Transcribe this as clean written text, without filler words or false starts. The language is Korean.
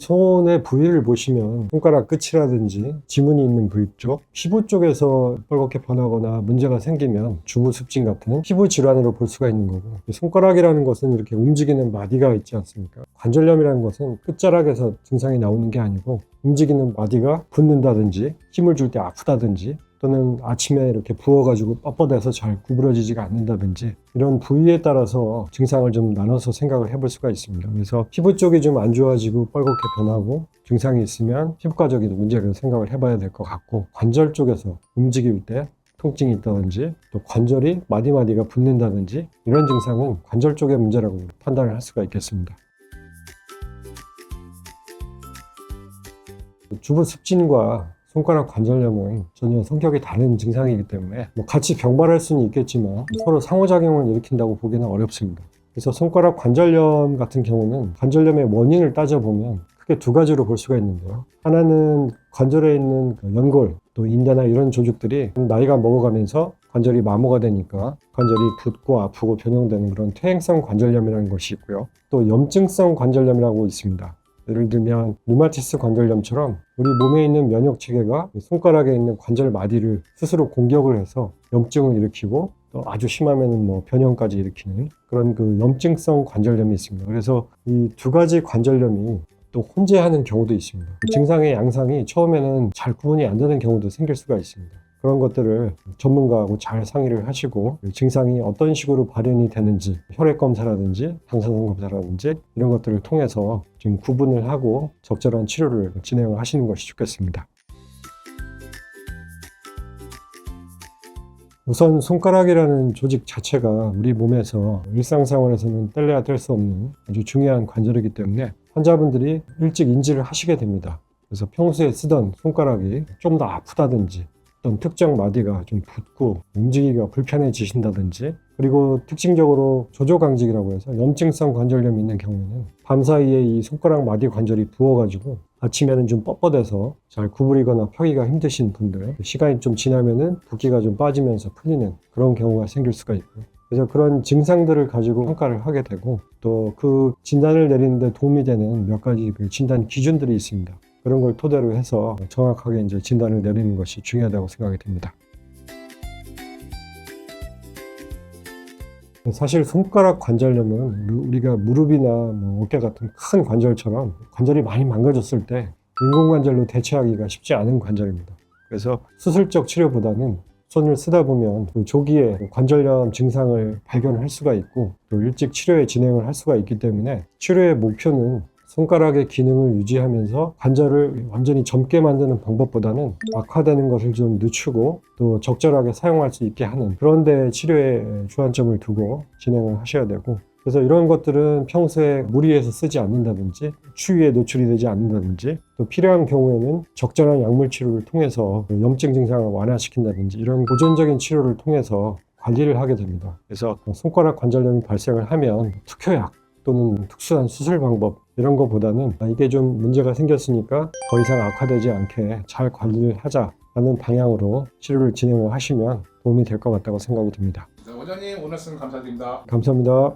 손의 부위를 보시면 손가락 끝이라든지 지문이 있는 부위 쪽, 피부 쪽에서 뻘겋게 변하거나 문제가 생기면 주부습진 같은 피부 질환으로 볼 수가 있는 거고, 손가락이라는 것은 이렇게 움직이는 마디가 있지 않습니까? 관절염이라는 것은 끝자락에서 증상이 나오는 게 아니고 움직이는 마디가 붓는다든지 힘을 줄 때 아프다든지 또는 아침에 이렇게 부어가지고 뻣뻣해서 잘 구부러지지가 않는다든지 이런 부위에 따라서 증상을 좀 나눠서 생각을 해볼 수가 있습니다. 그래서 피부 쪽이 좀 안 좋아지고 뻘겋게 변하고 증상이 있으면 피부과적인 문제를 생각을 해봐야 될 것 같고, 관절 쪽에서 움직일 때 통증이 있다든지 또 관절이 마디마디가 붓는다든지 이런 증상은 관절 쪽의 문제라고 판단을 할 수가 있겠습니다. 주부습진과 손가락 관절염은 전혀 성격이 다른 증상이기 때문에 같이 병발할 수는 있겠지만 서로 상호작용을 일으킨다고 보기는 어렵습니다. 그래서 손가락 관절염 같은 경우는 관절염의 원인을 따져보면 크게 두 가지로 볼 수가 있는데요. 하나는 관절에 있는 연골, 또 인대나 이런 조직들이 나이가 먹어가면서 관절이 마모가 되니까 관절이 붓고 아프고 변형되는 그런 퇴행성 관절염이라는 것이 있고요. 또 염증성 관절염이라고 있습니다. 예를 들면 류마티스 관절염처럼 우리 몸에 있는 면역 체계가 손가락에 있는 관절 마디를 스스로 공격을 해서 염증을 일으키고 또 아주 심하면 변형까지 일으키는 그런 염증성 관절염이 있습니다. 그래서 이 두 가지 관절염이 또 혼재하는 경우도 있습니다. 증상의 양상이 처음에는 잘 구분이 안 되는 경우도 생길 수가 있습니다. 그런 것들을 전문가하고 잘 상의를 하시고 증상이 어떤 식으로 발현이 되는지 혈액 검사라든지 방사선 검사라든지 이런 것들을 통해서 좀 구분을 하고 적절한 치료를 진행을 하시는 것이 좋겠습니다. 우선 손가락이라는 조직 자체가 우리 몸에서 일상생활에서는 뗄래야 뗄 수 없는 아주 중요한 관절이기 때문에 환자분들이 일찍 인지를 하시게 됩니다. 그래서 평소에 쓰던 손가락이 좀 더 아프다든지 어떤 특정 마디가 좀 붓고 움직이기가 불편해지신다든지, 그리고 특징적으로 조조강직이라고 해서 염증성 관절염이 있는 경우에는 밤사이에 이 손가락 마디 관절이 부어가지고 아침에는 좀 뻣뻣해서 잘 구부리거나 펴기가 힘드신 분들, 시간이 좀 지나면은 붓기가 좀 빠지면서 풀리는 그런 경우가 생길 수가 있고요. 그래서 그런 증상들을 가지고 평가를 하게 되고 또 그 진단을 내리는데 도움이 되는 몇 가지 진단 기준들이 있습니다. 그런 걸 토대로 해서 정확하게 이제 진단을 내리는 것이 중요하다고 생각이 됩니다. 사실 손가락 관절염은 우리가 무릎이나 어깨 같은 큰 관절처럼 관절이 많이 망가졌을 때 인공관절로 대체하기가 쉽지 않은 관절입니다. 그래서 수술적 치료보다는 손을 쓰다 보면 조기에 관절염 증상을 발견할 수가 있고 또 일찍 치료에 진행을 할 수가 있기 때문에 치료의 목표는 손가락의 기능을 유지하면서 관절을 완전히 젊게 만드는 방법보다는 악화되는 것을 좀 늦추고 또 적절하게 사용할 수 있게 하는 그런 데 치료에 주안점을 두고 진행을 하셔야 되고, 그래서 이런 것들은 평소에 무리해서 쓰지 않는다든지 추위에 노출이 되지 않는다든지 또 필요한 경우에는 적절한 약물 치료를 통해서 염증 증상을 완화시킨다든지 이런 보존적인 치료를 통해서 관리를 하게 됩니다. 그래서 손가락 관절염이 발생을 하면 특효약 또는 특수한 수술 방법 이런 것보다는 이게 좀 문제가 생겼으니까 더 이상 악화되지 않게 잘 관리를 하자라는 방향으로 치료를 진행을 하시면 도움이 될 것 같다고 생각이 듭니다. 원장님 오늘 말씀 감사드립니다. 감사합니다.